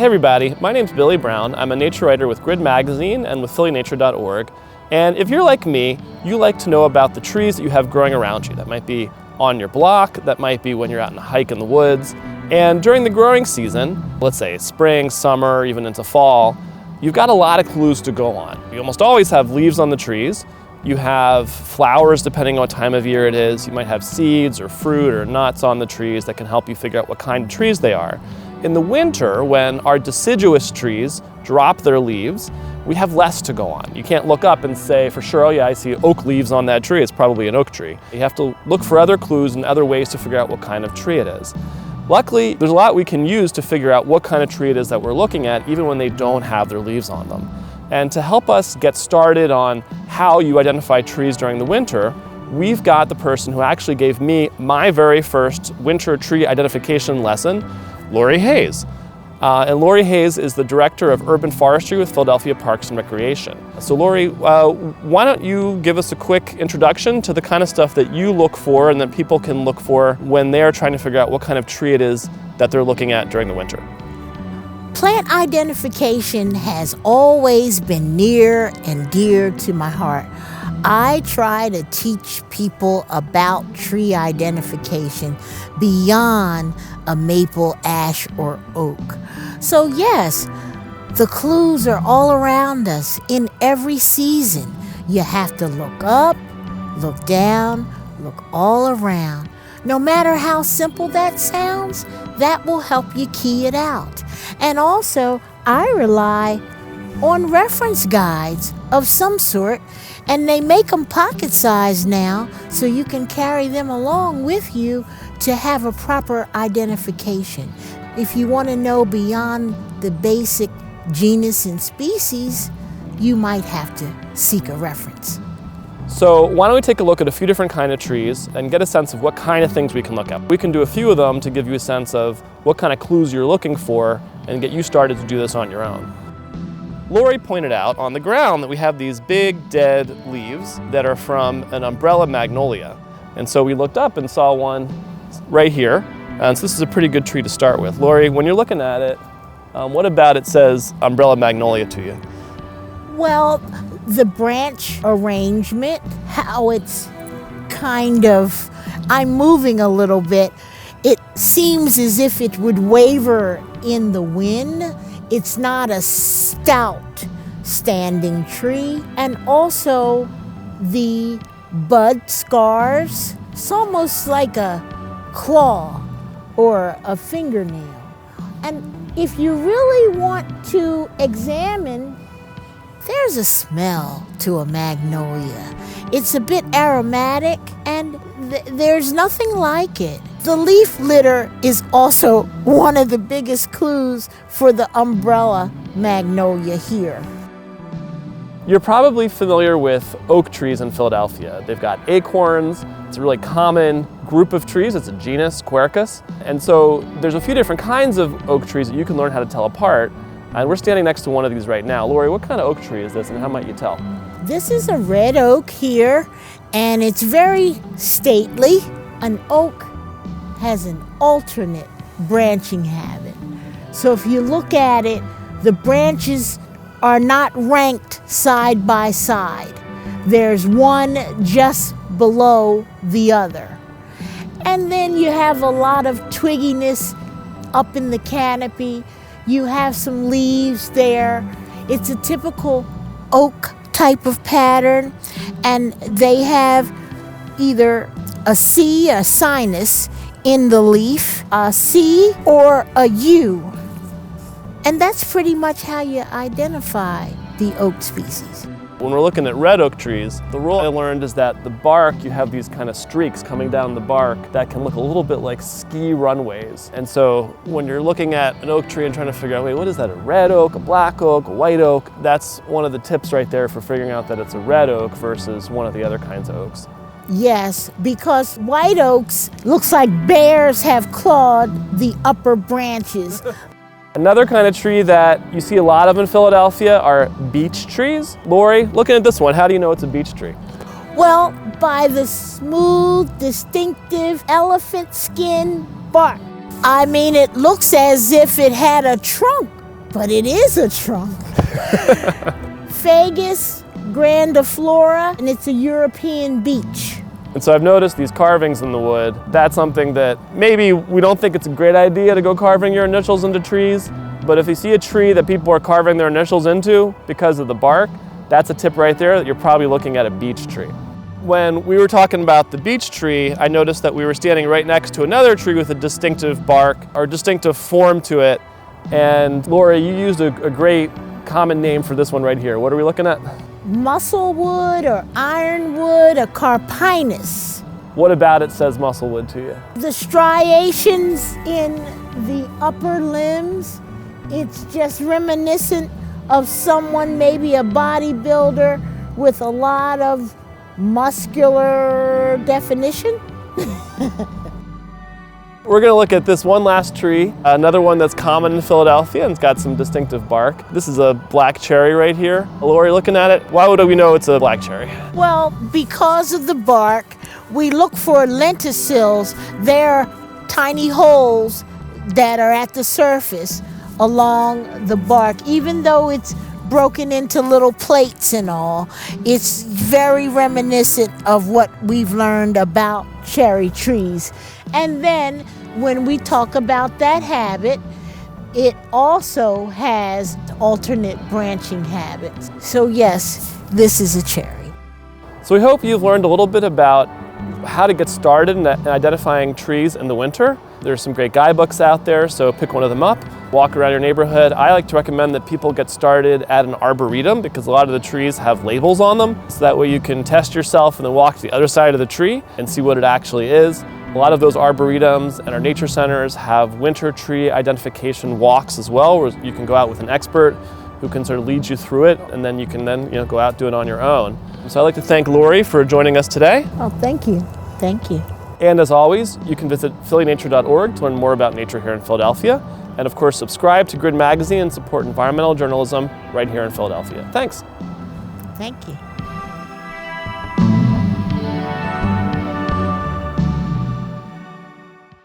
Hey everybody, my name's Billy Brown. I'm a nature writer with Grid Magazine and with phillynature.org. And if you're like me, you like to know about the trees that you have growing around you. That might be on your block, that might be when you're out on a hike in the woods. And during the growing season, let's say spring, summer, even into fall, you've got a lot of clues to go on. You almost always have leaves on the trees. You have flowers depending on what time of year it is. You might have seeds or fruit or nuts on the trees that can help you figure out what kind of trees they are. In the winter, when our deciduous trees drop their leaves, we have less to go on. You can't look up and say for sure, oh yeah, I see oak leaves on that tree, it's probably an oak tree. You have to look for other clues and other ways to figure out what kind of tree it is. Luckily, there's a lot we can use to figure out what kind of tree it is that we're looking at, even when they don't have their leaves on them. And to help us get started on how you identify trees during the winter, we've got the person who actually gave me my very first winter tree identification lesson, Lori Hayes. And Lori Hayes is the Director of Urban Forestry with Philadelphia Parks and Recreation. So Lori, why don't you give us a quick introduction to the kind of stuff that you look for and that people can look for when they're trying to figure out what kind of tree it is that they're looking at during the winter. Plant identification has always been near and dear to my heart. I try to teach people about tree identification beyond a maple, ash, or oak. So yes, the clues are all around us in every season. You have to look up, look down, look all around. No matter how simple that sounds, that will help you key it out. And also, I rely on reference guides of some sort, and they make them pocket-sized now, so you can carry them along with you to have a proper identification. If you want to know beyond the basic genus and species, you might have to seek a reference. So why don't we take a look at a few different kind of trees and get a sense of what kind of things we can look at. We can do a few of them to give you a sense of what kind of clues you're looking for and get you started to do this on your own. Lori pointed out on the ground that we have these big dead leaves that are from an umbrella magnolia. And so we looked up and saw one right here. And so this is a pretty good tree to start with. Lori, when you're looking at it, what about it says umbrella magnolia to you? Well, the branch arrangement, how it's kind of, I'm moving a little bit. It seems as if it would waver in the wind. It's not a stout standing tree. And also the bud scars, it's almost like a claw or a fingernail. And if you really want to examine, there's a smell to a magnolia. It's a bit aromatic, and there's nothing like it. The leaf litter is also one of the biggest clues for the umbrella magnolia here. You're probably familiar with oak trees in Philadelphia. They've got acorns. It's a really common group of trees. It's a genus, Quercus. And so there's a few different kinds of oak trees that you can learn how to tell apart. And we're standing next to one of these right now. Lori, what kind of oak tree is this and how might you tell? This is a red oak here, and it's very stately. An oak has an alternate branching habit. So if you look at it, the branches are not ranked side by side. There's one just below the other. And then you have a lot of twigginess up in the canopy. You have some leaves there. It's a typical oak type of pattern, and they have either a C, a sinus, in the leaf, a C or a U. And that's pretty much how you identify the oak species. When we're looking at red oak trees, the rule I learned is that the bark, you have these kind of streaks coming down the bark that can look a little bit like ski runways. And so when you're looking at an oak tree and trying to figure out, wait, what is that, a red oak, a black oak, a white oak? That's one of the tips right there for figuring out that it's a red oak versus one of the other kinds of oaks. Yes, because white oaks looks like bears have clawed the upper branches. Another kind of tree that you see a lot of in Philadelphia are beech trees. Lori, looking at this one, how do you know it's a beech tree? Well, by the smooth, distinctive elephant skin bark. I mean, it looks as if it had a trunk but it is a trunk. Fagus grandiflora, and it's a European beech. And so I've noticed these carvings in the wood. That's something that maybe we don't think it's a great idea to go carving your initials into trees, but if you see a tree that people are carving their initials into because of the bark, that's a tip right there that you're probably looking at a beech tree. When we were talking about the beech tree, I noticed that we were standing right next to another tree with a distinctive bark or distinctive form to it. And Lori, you used a great common name for this one right here. What are we looking at? Musclewood or ironwood or carpinus. What about it says musclewood to you? The striations in the upper limbs, it's just reminiscent of someone, maybe a bodybuilder with a lot of muscular definition. We're going to look at this one last tree, another one that's common in Philadelphia and it's got some distinctive bark. This is a black cherry right here. Lori, looking at it, why would we know it's a black cherry? Well, because of the bark, we look for lenticels. They're tiny holes that are at the surface along the bark. Even though it's broken into little plates and all, it's very reminiscent of what we've learned about cherry trees. And then when we talk about that habit, it also has alternate branching habits. So yes, this is a cherry. So we hope you've learned a little bit about how to get started in identifying trees in the winter. There's some great guidebooks out there, so pick one of them up, walk around your neighborhood. I like to recommend that people get started at an arboretum because a lot of the trees have labels on them. So that way you can test yourself and then walk to the other side of the tree and see what it actually is. A lot of those arboretums and our nature centers have winter tree identification walks as well, where you can go out with an expert who can sort of lead you through it, and then you can go out and do it on your own. So I'd like to thank Lori for joining us today. Oh, thank you. Thank you. And as always, you can visit phillynature.org to learn more about nature here in Philadelphia. And of course, subscribe to Grid Magazine and support environmental journalism right here in Philadelphia. Thanks. Thank you.